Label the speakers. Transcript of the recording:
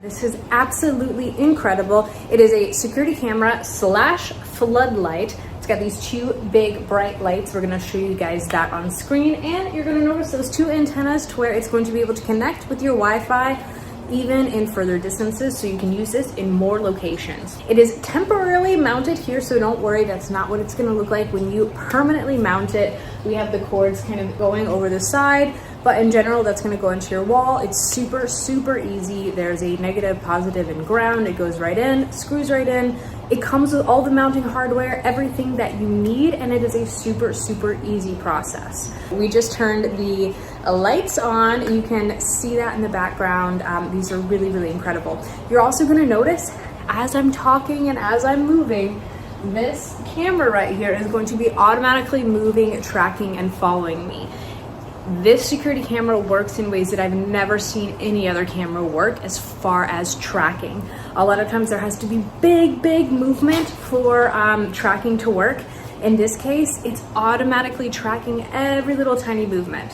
Speaker 1: This is absolutely incredible. It is a security camera slash floodlight. It's got these two big bright lights. We're gonna show you guys that on screen, and you're gonna notice those two antennas to where it's going to be able to connect with your Wi-Fi even in further distances, so you can use this in more locations. It is temporarily mounted here, so don't worry, that's not what it's gonna look like when you permanently mount it. We have the cords kind of going over the side, but in general, that's gonna go into your wall. It's super, super easy. There's a negative, positive, and ground. It goes right in, screws right in. It comes with all the mounting hardware, everything that you need, and it is a super, super easy process. We just turned the lights on. You can see that in the background. These are really, really incredible. You're also gonna notice, as I'm talking and as I'm moving, this camera right here is going to be automatically moving, tracking, and following me. This security camera works in ways that I've never seen any other camera work as far as tracking. A lot of times there has to be big movement for tracking to work. In this case, it's automatically tracking every little tiny movement.